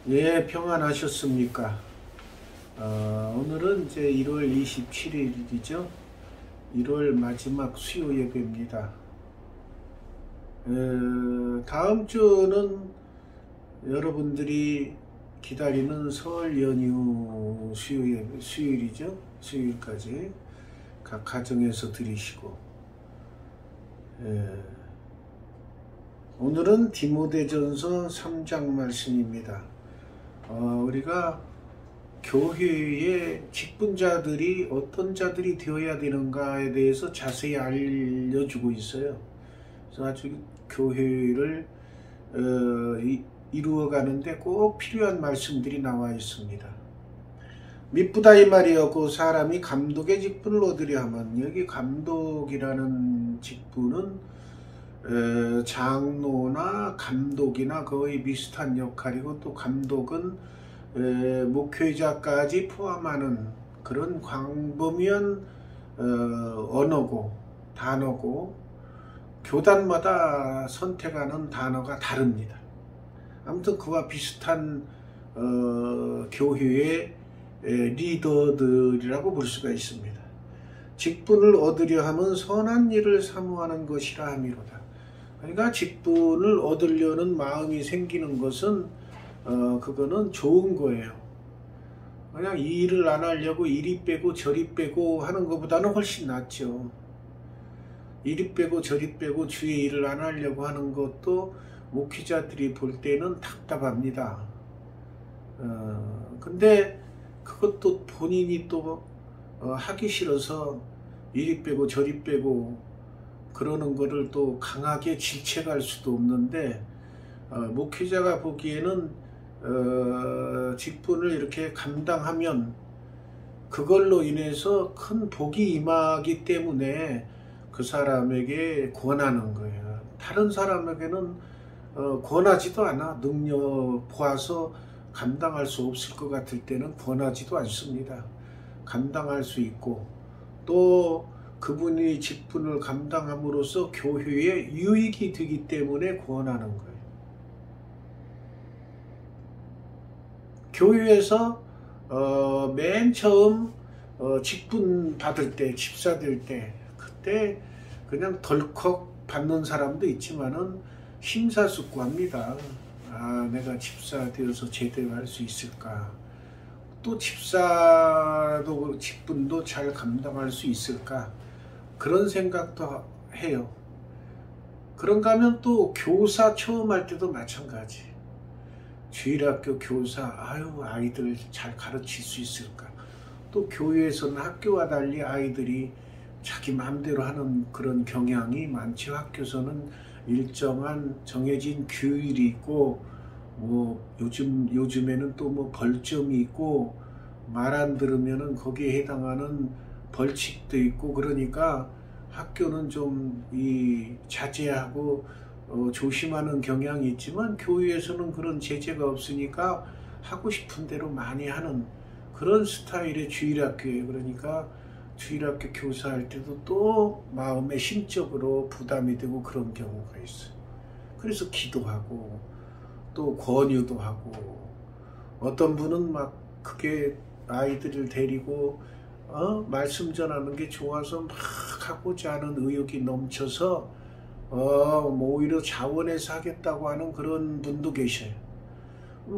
예, 평안하셨습니까? 오늘은 이제 1월 27일이죠. 1월 마지막 수요 예배입니다. 다음 주는 여러분들이 기다리는 설 연휴 수요 예배, 수요일이죠. 수요일까지 각 가정에서 드리시고, 오늘은 디모데전서 3장 말씀입니다. 우리가 교회의 직분자들이 어떤 자들이 되어야 되는가에 대해서 자세히 알려주고 있어요. 그래서 아주 교회를 이루어가는데 꼭 필요한 말씀들이 나와 있습니다. 미쁘다 이 말이여, 그 사람이 감독의 직분을 얻으려 하면, 여기 감독이라는 직분은 장로나 감독이나 거의 비슷한 역할이고, 또 감독은 목회자까지 포함하는 그런 광범위한 언어고 단어고, 교단마다 선택하는 단어가 다릅니다. 아무튼 그와 비슷한 교회의 리더들이라고 볼 수가 있습니다. 직분을 얻으려 하면 선한 일을 사모하는 것이라 함이로다. 그러니까 직분을 얻으려는 마음이 생기는 것은 그거는 좋은 거예요. 그냥 이 일을 안 하려고 이리 빼고 저리 빼고 하는 것보다는 훨씬 낫죠. 이리 빼고 저리 빼고 주의 일을 안 하려고 하는 것도 목회자들이 볼 때는 답답합니다. 근데 그것도 본인이 또 하기 싫어서 이리 빼고 저리 빼고 그러는 거를 또 강하게 질책할 수도 없는데, 목회자가 보기에는 직분을 이렇게 감당하면 그걸로 인해서 큰 복이 임하기 때문에 그 사람에게 권하는 거예요. 다른 사람에게는 권하지도 않아. 능력 보아서 감당할 수 없을 것 같을 때는 권하지도 않습니다. 감당할 수 있고, 또 그분이 직분을 감당함으로써 교회에 유익이 되기 때문에 권하는 거예요. 교회에서 맨 처음 직분 받을 때, 집사 될 때, 그때 그냥 덜컥 받는 사람도 있지만은 심사숙고합니다. 내가 집사 되어서 제대로 할 수 있을까? 또 집사도 직분도 잘 감당할 수 있을까? 그런 생각도 해요. 그런가 하면 또 교사 처음 할 때도 마찬가지. 주일학교 교사, 아이들 잘 가르칠 수 있을까? 또 교회에서는 학교와 달리 아이들이 자기 마음대로 하는 그런 경향이 많죠. 학교에서는 일정한 정해진 규율이 있고, 요즘에는 또 벌점이 있고, 말 안 들으면은 거기에 해당하는 벌칙도 있고, 그러니까 학교는 좀 자제하고 조심하는 경향이 있지만, 교회에서는 그런 제재가 없으니까 하고 싶은 대로 많이 하는 그런 스타일의 주일학교예요. 그러니까 주일학교 교사할 때도 또 마음에 심적으로 부담이 되고 그런 경우가 있어요. 그래서 기도하고 또 권유도 하고, 어떤 분은 막 그게 아이들을 데리고 말씀 전하는 게 좋아서 막 하고자 하는 의욕이 넘쳐서 오히려 자원해서 하겠다고 하는 그런 분도 계셔요.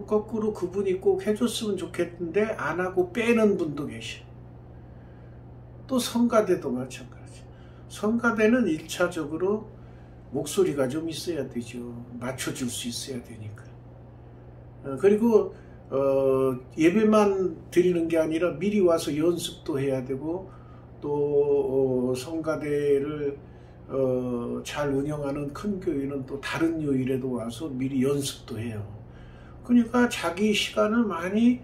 거꾸로 그분이 꼭 해줬으면 좋겠는데 안 하고 빼는 분도 계셔요. 또 성가대도 마찬가지. 성가대는 1차적으로 목소리가 좀 있어야 되죠. 맞춰줄 수 있어야 되니까. 그리고 예배만 드리는 게 아니라 미리 와서 연습도 해야 되고, 또 성가대를 잘 운영하는 큰 교회는 또 다른 요일에도 와서 미리 연습도 해요. 그러니까 자기 시간을 많이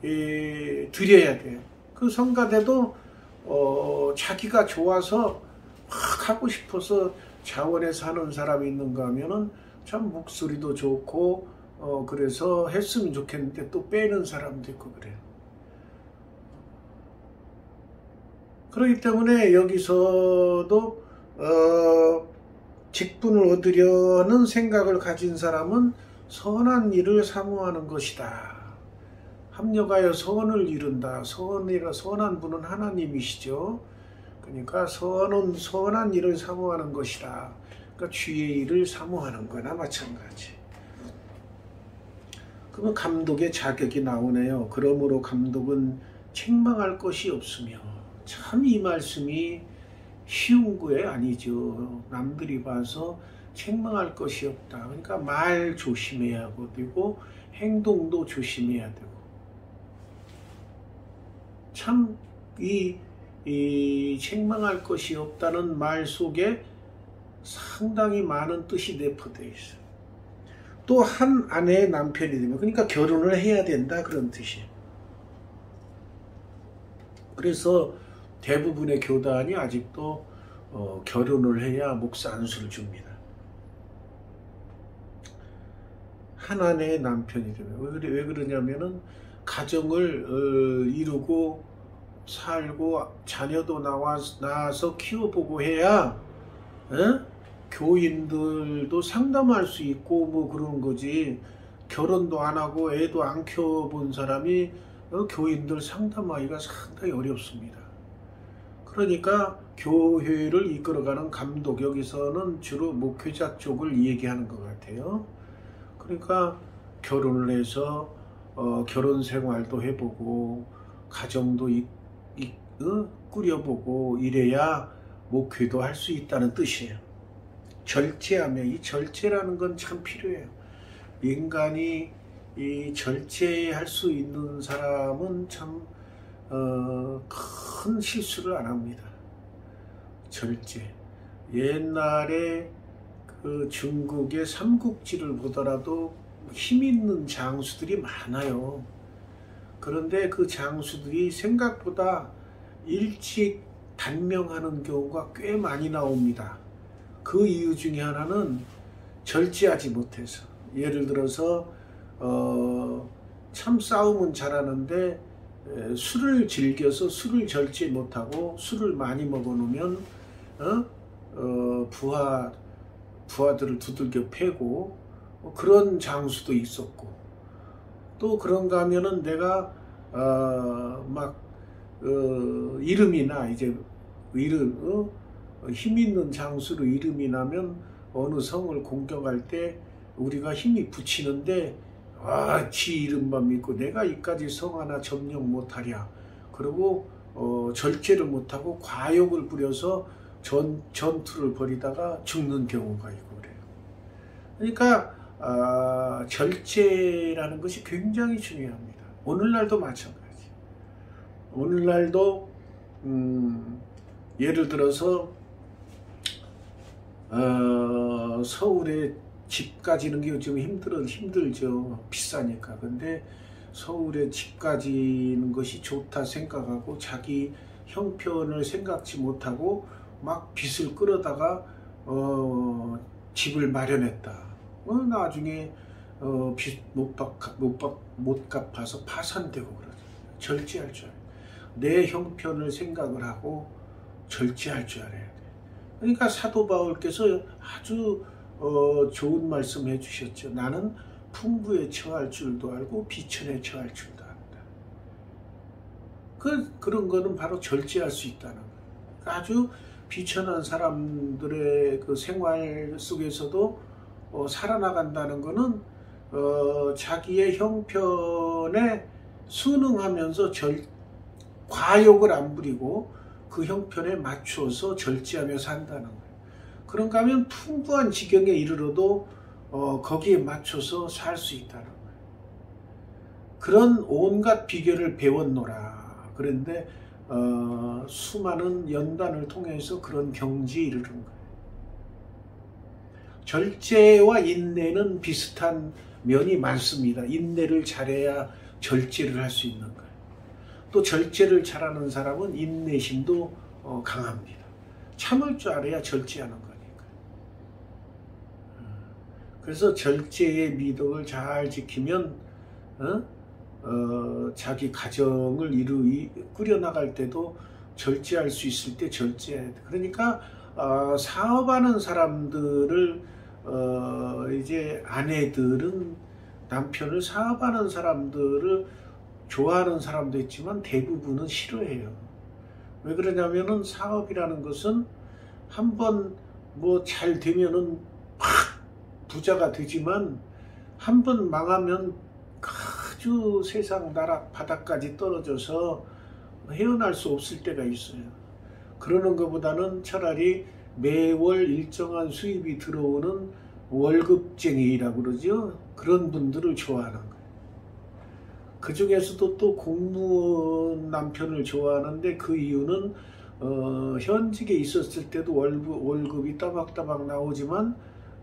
드려야 돼요. 그 성가대도 자기가 좋아서 막 하고 싶어서 자원해서 하는 사람이 있는가 하면은 참 목소리도 좋고 그래서 했으면 좋겠는데 또 빼는 사람도 있고 그래요. 그렇기 때문에 여기서도 직분을 얻으려는 생각을 가진 사람은 선한 일을 사모하는 것이다. 합력하여 선을 이룬다. 선한 분은 하나님이시죠. 그러니까 선한 일을 사모하는 것이다. 그러니까 주의 일을 사모하는 거나 마찬가지. 그러면 감독의 자격이 나오네요. 그러므로 감독은 책망할 것이 없으며. 참 이 말씀이 쉬운 거에 아니죠. 남들이 봐서 책망할 것이 없다. 그러니까 말 조심해야 되고 행동도 조심해야 되고. 참 이 책망할 것이 없다는 말 속에 상당히 많은 뜻이 내포되어 있어요. 또 한 아내의 남편이 되면, 그러니까 결혼을 해야 된다, 그런 뜻이에요. 그래서 대부분의 교단이 아직도 결혼을 해야 목사 안수를 줍니다. 한 아내의 남편이 되면. 왜 그러냐면은 가정을 이루고 살고 자녀도 낳아서 키워보고 해야 교인들도 상담할 수 있고 뭐 그런 거지. 결혼도 안 하고 애도 안 키워본 사람이 교인들 상담하기가 상당히 어렵습니다. 그러니까 교회를 이끌어가는 감독, 여기서는 주로 목회자 쪽을 얘기하는 것 같아요. 그러니까 결혼을 해서 결혼 생활도 해보고 가정도 꾸려보고 이래야 목회도 할 수 있다는 뜻이에요. 절제하며, 이 절제라는 건 참 필요해요. 인간이 이 절제할 수 있는 사람은 참 큰 실수를 안 합니다. 절제. 옛날에 그 중국의 삼국지를 보더라도 힘 있는 장수들이 많아요. 그런데 그 장수들이 생각보다 일찍 단명하는 경우가 꽤 많이 나옵니다. 그 이유 중에 하나는 절제하지 못해서. 예를 들어서 참 싸움은 잘하는데 술을 즐겨서 술을 절제 못하고 술을 많이 먹어놓으면 부하들을 두들겨 패고 그런 장수도 있었고, 또 그런가 하면은 내가 이름이나 이제 힘 있는 장수로 이름이 나면 어느 성을 공격할 때 우리가 힘이 붙이는데 지 이름만 믿고 내가 이까지 성 하나 점령 못하랴. 그리고 절제를 못하고 과욕을 부려서 전투를 벌이다가 죽는 경우가 있고 그래요. 그러니까 절제라는 것이 굉장히 중요합니다. 오늘날도 마찬가지. 오늘날도 예를 들어서 서울에 집 가지는 게 요즘 힘들죠. 비싸니까. 근데 서울에 집 가지는 것이 좋다 생각하고 자기 형편을 생각지 못하고 막 빚을 끌어다가 집을 마련했다. 나중에 빚 못 갚아서 파산되고 그러죠. 절제할 줄 알아요. 내 형편을 생각을 하고 절제할 줄 알아야 돼. 그러니까 사도 바울께서 아주 좋은 말씀 해주셨죠. 나는 풍부에 처할 줄도 알고 비천에 처할 줄도 안다. 그런 거는 바로 절제할 수 있다는 거예요. 아주 비천한 사람들의 그 생활 속에서도 살아나간다는 거는 자기의 형편에 순응하면서 과욕을 안 부리고 그 형편에 맞춰서 절제하며 산다는 거예요. 그런가 하면 풍부한 지경에 이르러도 거기에 맞춰서 살 수 있다는 거예요. 그런 온갖 비결을 배웠노라. 그런데 수많은 연단을 통해서 그런 경지에 이르는 거예요. 절제와 인내는 비슷한 면이 많습니다. 인내를 잘해야 절제를 할 수 있는 거예요. 또 절제를 잘하는 사람은 인내심도 강합니다. 참을 줄 알아야 절제하는 거니까. 그래서 절제의 미덕을 잘 지키면 자기 가정을 꾸려나갈 때도 절제할 수 있을 때 절제해야 돼. 그러니까 사업하는 사람들을 이제 아내들은 남편을 사업하는 사람들을 좋아하는 사람도 있지만 대부분은 싫어해요. 왜 그러냐면은 사업이라는 것은 한번 뭐 잘 되면은 팍 부자가 되지만 한번 망하면 아주 세상 나락 바닥까지 떨어져서 헤어날 수 없을 때가 있어요. 그러는 것보다는 차라리 매월 일정한 수입이 들어오는 월급쟁이라고 그러죠. 그런 분들을 좋아하는 거예요. 그 중에서도 또 공무원 남편을 좋아하는데 그 이유는 현직에 있었을 때도 월급이 따박따박 나오지만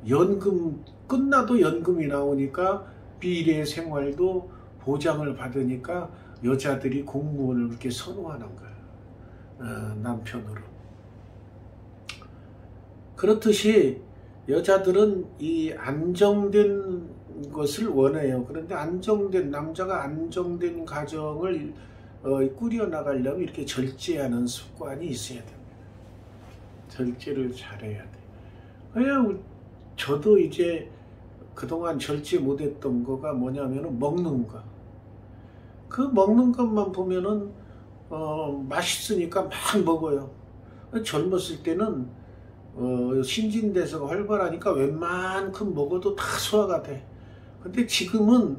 연금 끝나도 연금이 나오니까 미래 생활도 보장을 받으니까 여자들이 공무원을 그렇게 선호하는 거예요. 남편으로. 그렇듯이 여자들은 이 안정된 것을 원해요. 그런데 남자가 안정된 가정을 꾸려나가려면 이렇게 절제하는 습관이 있어야 됩니다. 절제를 잘해야 돼요. 그냥 저도 이제 그동안 절제 못했던 거가 뭐냐면은 먹는 거. 그 먹는 것만 보면은 맛있으니까 막 먹어요. 젊었을 때는 신진대사가 활발하니까 웬만큼 먹어도 다 소화가 돼. 근데 지금은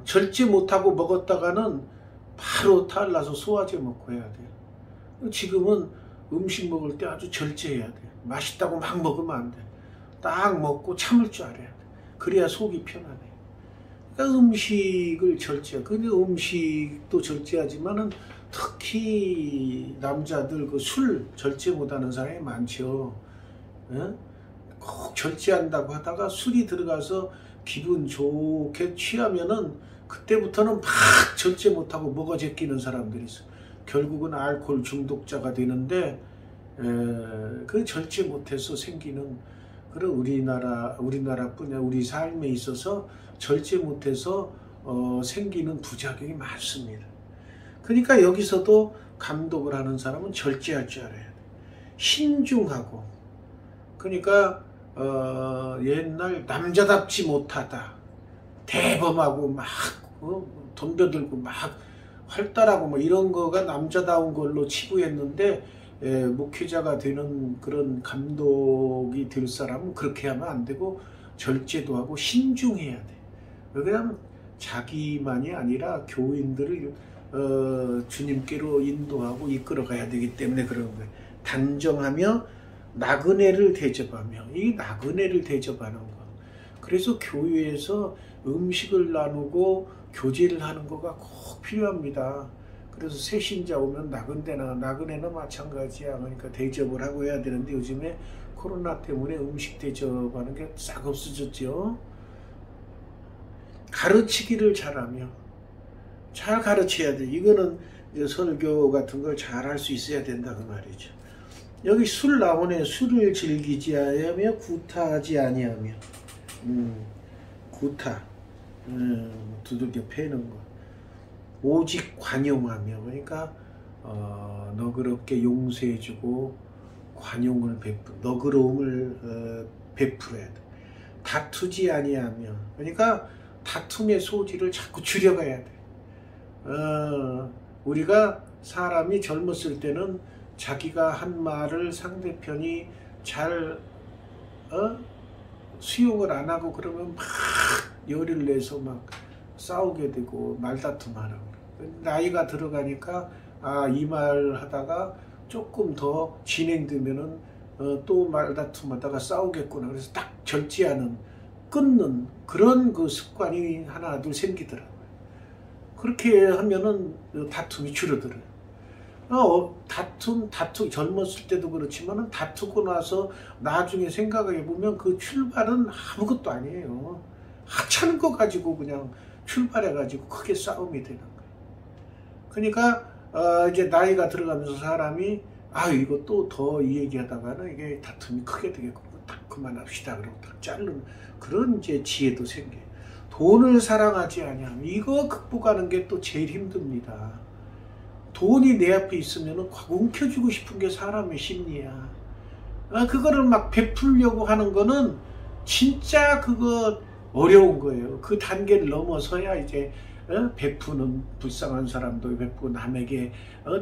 절제 못하고 먹었다가는 바로 탈나서 소화제 먹고 해야 돼요. 지금은 음식 먹을 때 아주 절제해야 돼요. 맛있다고 막 먹으면 안 돼. 딱 먹고 참을 줄 알아야 돼. 그래야 속이 편안해. 그러니까 음식을 절제해. 근데 음식도 절제하지만은 특히 남자들 그 술 절제 못하는 사람이 많죠. 꼭 절제한다고 하다가 술이 들어가서 기분 좋게 취하면은 그때부터는 막 절제 못하고 먹어 제끼는 사람들이 있어. 결국은 알코올 중독자가 되는데 그 절제 못해서 생기는 그런 우리나라뿐이야 우리 삶에 있어서 절제 못해서 생기는 부작용이 많습니다. 그러니까 여기서도 감독을 하는 사람은 절제할 줄 알아야 돼. 신중하고. 그러니까 옛날 남자답지 못하다. 대범하고 막 덤벼들고 막 활달하고 뭐 이런 거가 남자다운 걸로 치부했는데 목회자가 되는 그런 감독이 될 사람은 그렇게 하면 안 되고 절제도 하고 신중해야 돼. 왜냐하면 자기만이 아니라 교인들을 주님께로 인도하고 이끌어가야 되기 때문에 그런 거예요. 단정하며 나그네를 대접하며 이 나그네를 대접하는 거. 그래서 교회에서 음식을 나누고 교제를 하는 거가 꼭 필요합니다. 그래서 새신자 오면 나그네나 마찬가지야. 그러니까 대접을 하고 해야 되는데 요즘에 코로나 때문에 음식 대접하는 게 싹 없어졌죠. 가르치기를 잘하며 잘 가르쳐야 돼. 이거는 이제 설교 같은 걸 잘 할 수 있어야 된다 그 말이죠. 여기 술 나오네. 술을 즐기지 아니하며 구타하지 아니하며. 구타. 두들겨 패는 거. 오직 관용하며. 그러니까 너그럽게 용서해주고 관용을 너그러움을 베풀어야 돼. 다투지 아니하며. 그러니까 다툼의 소지를 자꾸 줄여가야 돼. 우리가 사람이 젊었을 때는 자기가 한 말을 상대편이 잘 수용을 안 하고 그러면 막 열을 내서 막 싸우게 되고 말다툼하라고. 나이가 들어가니까 이 말 하다가 조금 더 진행되면은 또 말다툼하다가 싸우겠구나. 그래서 딱 절제하는 끊는 그런 그 습관이 하나 둘 생기더라고요. 그렇게 하면은 다툼이 줄어들어요. 다투 젊었을 때도 그렇지만은 다투고 나서 나중에 생각해 보면 그 출발은 아무것도 아니에요. 하찮은 거 가지고 그냥 출발해 가지고 크게 싸움이 되는 거예요. 그러니까 이제 나이가 들어가면서 사람이 이거 또 더 이 얘기하다가는 이게 다툼이 크게 되겠고 딱 그만합시다 그러고 딱 자르는 그런 이제 지혜도 생겨요. 돈을 사랑하지 아니하면 이거 극복하는 게 또 제일 힘듭니다. 돈이 내 앞에 있으면 움켜쥐고 싶은 게 사람의 심리야. 그거를 막 베풀려고 하는 거는 진짜 그거 어려운 거예요. 그 단계를 넘어서야 이제 베푸는, 불쌍한 사람도 베푸고 남에게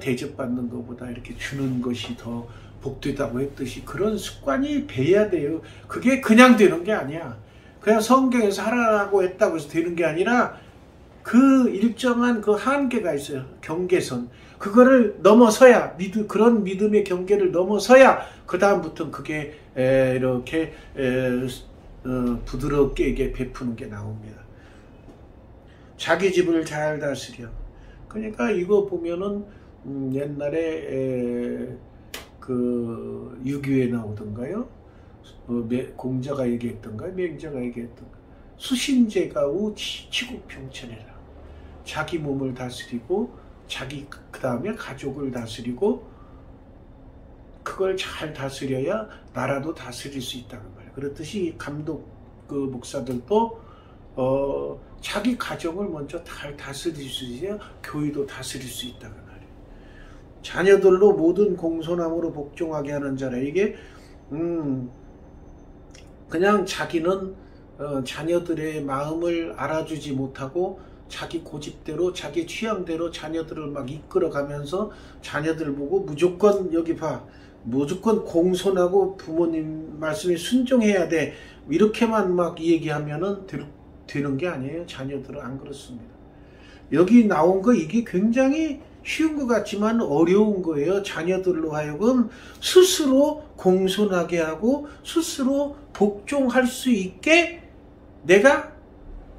대접받는 것보다 이렇게 주는 것이 더 복되다고 했듯이 그런 습관이 배야 돼요. 그게 그냥 되는 게 아니야. 그냥 성경에서 하라고 했다고 해서 되는 게 아니라 그 일정한 그 한계가 있어요. 경계선. 그거를 넘어서야, 그런 믿음의 경계를 넘어서야 그 다음부터는 그게 이렇게 부드럽게 이게 베푸는 게 나옵니다. 자기 집을 잘 다스려. 그러니까 이거 보면은 옛날에 그 유교에 나오던가요? 공자가 얘기했던가요? 맹자가 얘기했던가? 수신제가우 치국평천해라. 자기 몸을 다스리고 그 다음에 가족을 다스리고 그걸 잘 다스려야 나라도 다스릴 수 있다는 말이에요. 그렇듯이 감독 그 목사들도 자기 가정을 먼저 잘 다스릴 수 있어야 교회도 다스릴 수 있다는 말이에요. 자녀들로 모든 공손함으로 복종하게 하는 자라. 이게 그냥 자기는 자녀들의 마음을 알아주지 못하고 자기 고집대로 자기 취향대로 자녀들을 막 이끌어가면서 자녀들 보고 무조건 여기 봐, 무조건 공손하고 부모님 말씀에 순종해야 돼, 이렇게만 막 얘기하면은 되는 게 아니에요. 자녀들은 안 그렇습니다. 여기 나온 거 이게 굉장히 쉬운 것 같지만 어려운 거예요. 자녀들로 하여금 스스로 공손하게 하고 스스로 복종할 수 있게 내가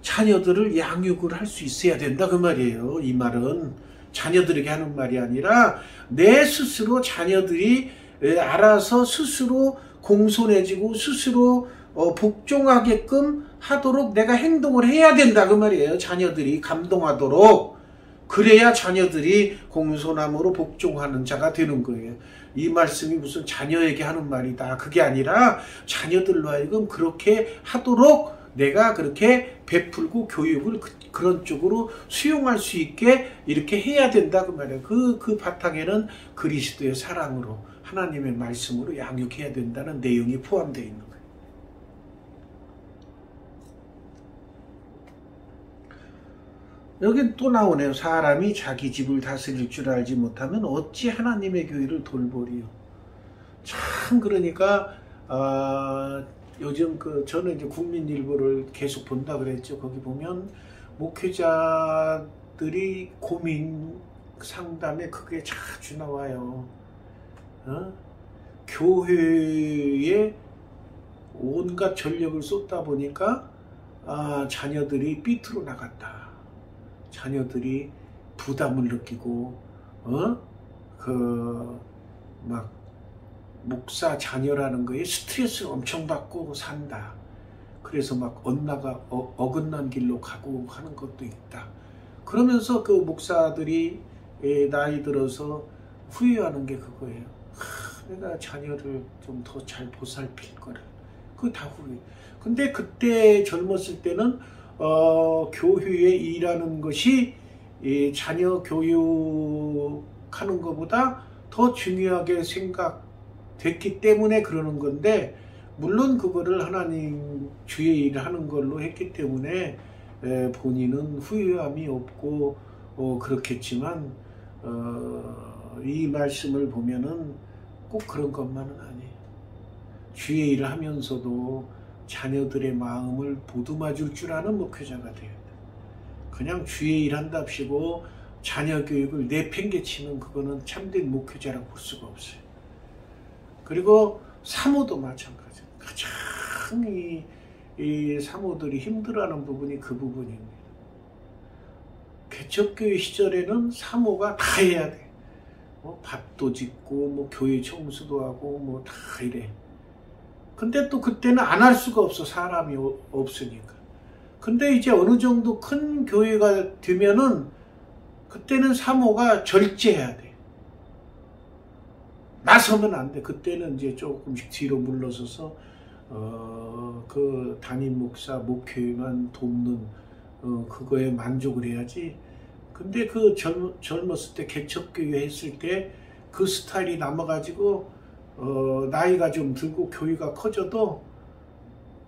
자녀들을 양육을 할 수 있어야 된다 그 말이에요. 이 말은 자녀들에게 하는 말이 아니라 내 스스로 자녀들이 알아서 스스로 공손해지고 스스로 복종하게끔 하도록 내가 행동을 해야 된다 그 말이에요. 자녀들이 감동하도록. 그래야 자녀들이 공손함으로 복종하는 자가 되는 거예요. 이 말씀이 무슨 자녀에게 하는 말이다 그게 아니라 자녀들로 하여금 그렇게 하도록 내가 그렇게 베풀고 교육을 그런 쪽으로 수용할 수 있게 이렇게 해야 된다 그 말이에요. 그 바탕에는 그리스도의 사랑으로 하나님의 말씀으로 양육해야 된다는 내용이 포함되어 있는 거예요. 여기 또 나오네요. 사람이 자기 집을 다스릴 줄 알지 못하면 어찌 하나님의 교회를 돌보리요. 참 그러니까 요즘 저는 이제 국민일보를 계속 본다 그랬죠. 거기 보면 목회자들이 고민 상담에 그게 자주 나와요. 교회에 온갖 전력을 쏟다 보니까 자녀들이 삐뚤어 나갔다. 자녀들이 부담을 느끼고 막 목사 자녀라는 거에 스트레스를 엄청 받고 산다. 그래서 막 어긋난 길로 가고 하는 것도 있다. 그러면서 그 목사들이 나이 들어서 후회하는 게 그거예요. 내가 자녀를 좀 더 잘 보살필 거를. 그거 다 후회. 근데 그때 젊었을 때는 교회에 일하는 것이 자녀 교육하는 것보다 더 중요하게 생각됐기 때문에 그러는 건데, 물론 그거를 하나님 주의 일을 하는 걸로 했기 때문에 본인은 후회함이 없고 그렇겠지만 이 말씀을 보면은 꼭 그런 것만은 아니에요. 주의 일을 하면서도 자녀들의 마음을 보듬어줄 줄 아는 목회자가 돼야 돼. 그냥 주의 일 한답시고 자녀 교육을 내팽개치는 그거는 참된 목회자라고 볼 수가 없어요. 그리고 사모도 마찬가지예요. 가장 이 사모들이 힘들어하는 부분이 그 부분입니다. 개척교회 시절에는 사모가 다 해야 돼. 밥도 짓고 교회 청소도 하고 다 이래. 근데 또 그때는 안 할 수가 없어. 사람이 없으니까. 근데 이제 어느 정도 큰 교회가 되면은 그때는 사모가 절제해야 돼. 나서면 안 돼. 그때는 이제 조금씩 뒤로 물러서서 그 담임 목사 목회만 돕는 그거에 만족을 해야지. 근데 그 젊었을 때 개척교회 했을 때 그 스타일이 남아가지고 나이가 좀 들고 교회가 커져도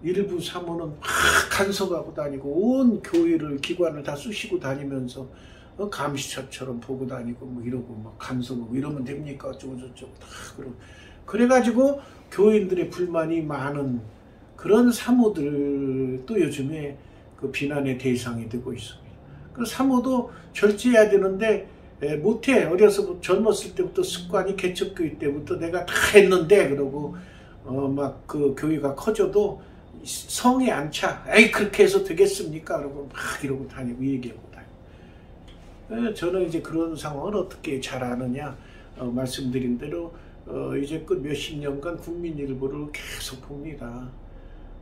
일부 사모는 막 간섭하고 다니고 온 교회를 기관을 다 쑤시고 다니면서 감시처처럼 보고 다니고 뭐 이러고 막 간섭하고 이러면 됩니까? 어쩌고 저쩌고 다 그러고 그래가지고 교인들의 불만이 많은 그런 사모들도 요즘에 그 비난의 대상이 되고 있습니다. 그 사모도 절제해야 되는데 못해. 어려서 젊었을 때부터 습관이 개척교회 때부터 내가 다 했는데 그러고 막 그 교회가 커져도 성에 안 차. 에이 그렇게 해서 되겠습니까? 그러고 막 이러고 다니고 얘기하고 다니고. 저는 이제 그런 상황을 어떻게 잘 아느냐 말씀드린 대로 이제 그 몇십 년간 국민일보를 계속 봅니다.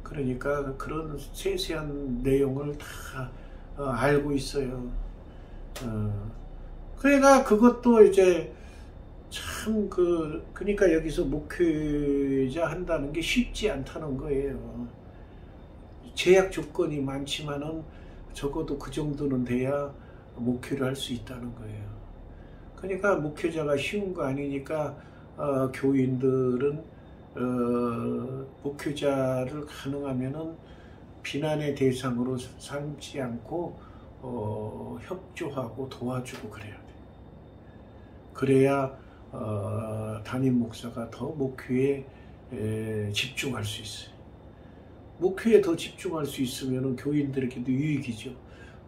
그러니까 그런 세세한 내용을 다 알고 있어요. 그러니까 그것도 이제 참 그러니까 여기서 목회자 한다는 게 쉽지 않다는 거예요. 제약 조건이 많지만은 적어도 그 정도는 돼야 목회를 할 수 있다는 거예요. 그러니까 목회자가 쉬운 거 아니니까 교인들은 목회자를 가능하면은 비난의 대상으로 삼지 않고 협조하고 도와주고 그래야 돼. 그래야 담임 목사가 더 목회에 집중할 수 있어요. 목회에 더 집중할 수 있으면 교인들에게도 유익이죠.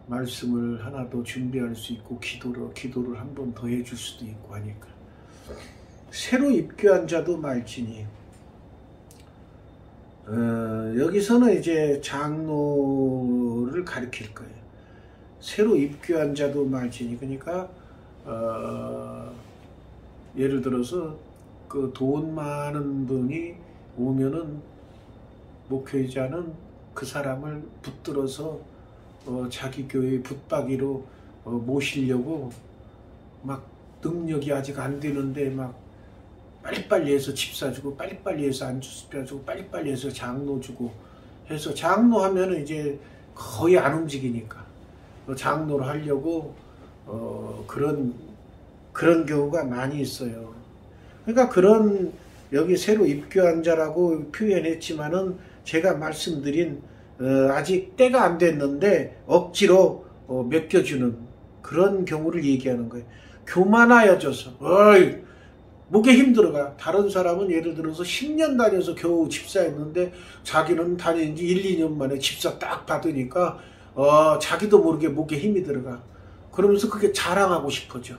말씀을 하나 더 준비할 수 있고 기도를 한 번 더 해줄 수도 있고 하니까. 새로 입교한 자도 말지니 여기서는 이제 장로를 가리킬 거예요. 새로 입교한 자도 말지니 그러니까 예를 들어서 그 돈 많은 분이 오면은 목회자는 그 사람을 붙들어서 자기 교회 붙박이로 모시려고 막 능력이 아직 안 되는데 막 빨리빨리 해서 집 사주고 빨리빨리 해서 안주 펴주고 빨리빨리 해서 장로 주고 해서 장로 하면은 이제 거의 안 움직이니까 장로를 하려고 그런 경우가 많이 있어요. 그러니까 그런 여기 새로 입교한 자라고 표현했지만은 제가 말씀드린 아직 때가 안 됐는데 억지로 맡겨주는 그런 경우를 얘기하는 거예요. 교만하여져서 어이 목에 힘들어가. 다른 사람은 예를 들어서 10년 다녀서 겨우 집사했는데 자기는 다닌 지 1, 2년 만에 집사 딱 받으니까 자기도 모르게 목에 힘이 들어가. 그러면서 그게 자랑하고 싶어져.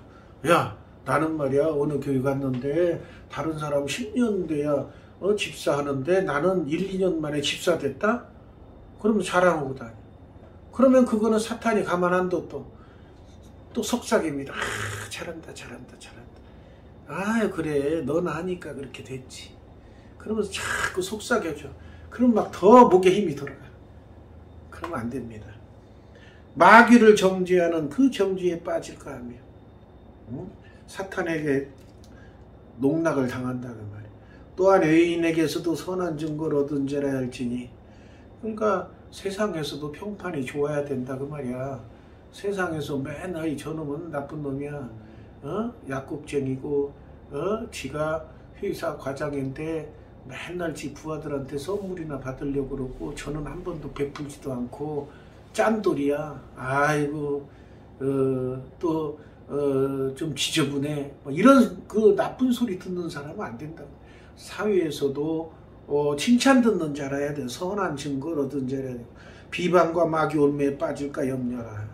야 나는 말이야 어느 교회 갔는데 다른 사람 10년 돼야 집사하는데 나는 1, 2년 만에 집사 됐다? 그러면 자랑하고 다녀. 그러면 그거는 사탄이 가만 안 둬 또 속삭입니다. 잘한다. 그래 너는 하니까 그렇게 됐지. 그러면서 자꾸 속삭여줘. 그럼 막 더 목에 힘이 들어가. 그러면 안 됩니다. 마귀를 정죄하는 그 정죄에 빠질까 하며 사탄에게 농락을 당한다 그 말이야. 또한 의인에게서도 선한 증거를 얻은 자라 할지니. 그러니까 세상에서도 평판이 좋아야 된다 그 말이야. 세상에서 맨날 저놈은 나쁜 놈이야. 약국쟁이고 지가 회사 과장인데 맨날 지 부하들한테 선물이나 받으려고 그러고 저는 한 번도 베풀지도 않고 짠돌이야. 아이고 또 좀 지저분해. 이런 그 나쁜 소리 듣는 사람은 안 된다고. 사회에서도 칭찬 듣는 자라야 돼. 선한 증거를 얻은 자라야 돼. 비방과 마귀 올매에 빠질까 염려라.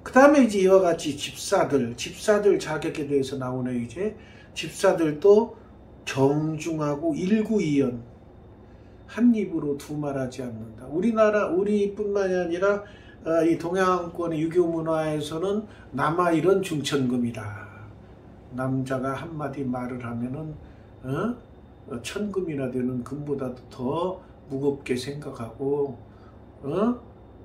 그 다음에 이제 이와 같이 집사들 자격에 대해서 나오네. 이제 집사들도 정중하고 일구이연, 한 입으로 두 말하지 않는다. 우리뿐만이 아니라 이 동양권의 유교 문화에서는 남아일은 중천금이다. 남자가 한마디 말을 하면은 천금이나 되는 금보다도 더 무겁게 생각하고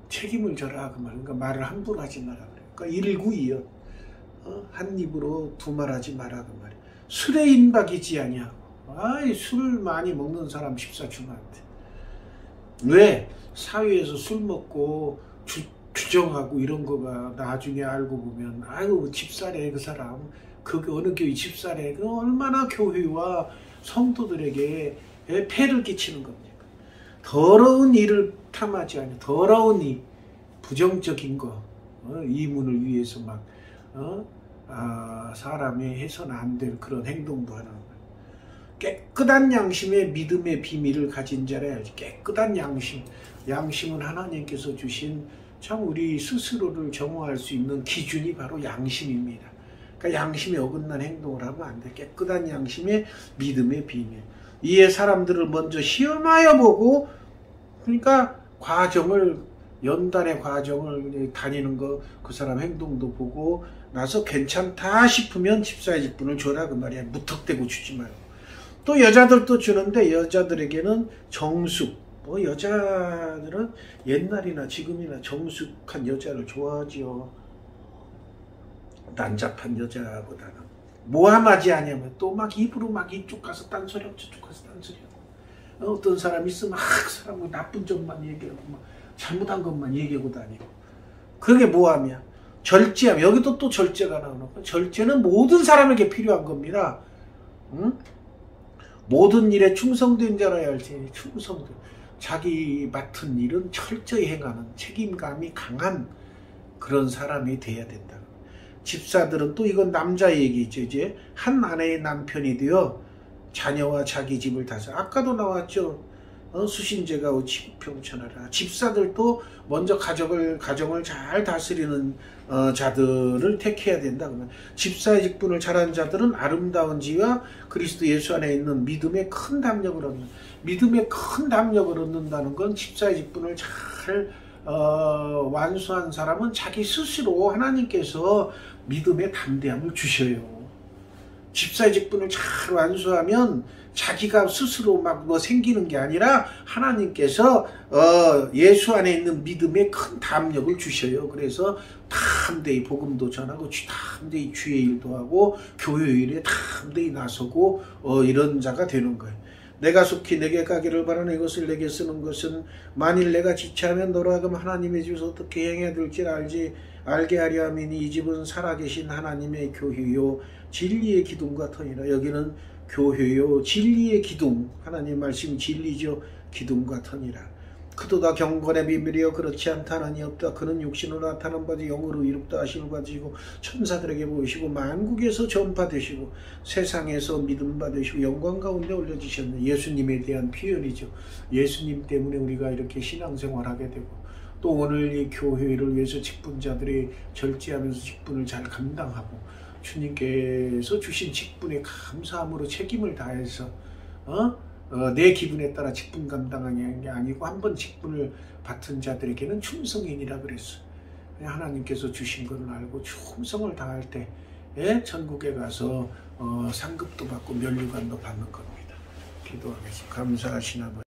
책임을 져라 그 말. 그러니까 말을 함부로 하지 마라 그래. 그러니까 일구이연, 한 입으로 두 말하지 마라 그 말이야. 술에 임박이지 아니하고. 술 많이 먹는 사람 집사 주면 안 돼. 왜? 사회에서 술 먹고 주정하고 이런 거가 나중에 알고 보면 아이고 집사래 그 사람. 그게 어느 교회 집사래. 그 얼마나 교회와 성도들에게 폐를 끼치는 겁니까? 더러운 일을 탐하지 않아요. 더러운 일, 부정적인 거, 이문을 위해서 막 사람이 해서는 안 될 그런 행동도 하는 거예요. 깨끗한 양심의 믿음의 비밀을 가진 자라야지. 깨끗한 양심. 양심은 하나님께서 주신 참 우리 스스로를 정화할 수 있는 기준이 바로 양심입니다. 그러니까 양심에 어긋난 행동을 하면 안 돼. 깨끗한 양심의 믿음의 비밀. 이에 사람들을 먼저 시험하여 보고, 그러니까 연단의 과정을 다니는 거, 그 사람 행동도 보고 나서 괜찮다 싶으면 집사의 직분을 줘라 그 말이야. 무턱대고 주지 말고. 또 여자들도 주는데 여자들에게는 정숙. 여자들은 옛날이나 지금이나 정숙한 여자를 좋아하지요. 난잡한 여자보다는. 모함하지 않으면 또 막 입으로 막 이쪽 가서 딴소리하고 저쪽 가서 딴소리하고. 어떤 사람이 있으면 사람 나쁜 점만 얘기하고 막 잘못한 것만 얘기하고 다니고. 그게 모함이야. 절제함. 여기도 또 절제가 나오는 거야. 절제는 모든 사람에게 필요한 겁니다. 응? 모든 일에 충성된 자라야 할지. 충성된. 자기 맡은 일은 철저히 행하는 책임감이 강한 그런 사람이 돼야 된다. 집사들은 또 이건 남자 얘기죠. 이제 한 아내의 남편이 되어 자녀와 자기 집을 다스려. 아까도 나왔죠. 수신제가 지구평천하라. 집사들도 먼저 가정을 잘 다스리는 자들을 택해야 된다. 그러면 집사의 직분을 잘한 자들은 아름다운 지와 그리스도 예수 안에 있는 믿음의 큰 담력을 얻는. 믿음의 큰 담력을 얻는다는 건 집사의 직분을 잘 완수한 사람은 자기 스스로 하나님께서 믿음의 담대함을 주셔요. 집사의 직분을 잘 완수하면 자기가 스스로 막 생기는 게 아니라 하나님께서 예수 안에 있는 믿음의 큰 담력을 주셔요. 그래서 담대히 복음도 전하고 담대히 주의 일도 하고 교회 일에 담대히 나서고 이런 자가 되는 거예요. 내가 속히 내게 가기를 바라는 이것을 내게 쓰는 것은 만일 내가 지체하면 너로 하여금 하나님의 집에서 어떻게 행해야 될지 알게 하려 함이니 이 집은 살아계신 하나님의 교회요 진리의 기둥과 터니라. 여기는 교회요 진리의 기둥. 하나님 말씀 진리죠. 기둥과 터니라. 그도다 경건의 비밀이여 그렇지 않다는 없다. 그는 육신으로 나타난 바지 영으로 이롭다 하심을 가지고 천사들에게 보이시고 만국에서 전파되시고 세상에서 믿음 받으시고 영광 가운데 올려지셨는 예수님에 대한 표현이죠. 예수님 때문에 우리가 이렇게 신앙생활하게 되고 또 오늘 이 교회를 위해서 직분자들이 절제하면서 직분을 잘 감당하고 주님께서 주신 직분에 감사함으로 책임을 다해서 내 기분에 따라 직분 감당하는 게 아니고 한번 직분을 맡은 자들에게는 충성인이라 그랬어. 하나님께서 주신 것을 알고 충성을 다할 때 천국에 가서 상급도 받고 면류관도 받는 겁니다. 기도하겠습니다. 감사하신 아버지.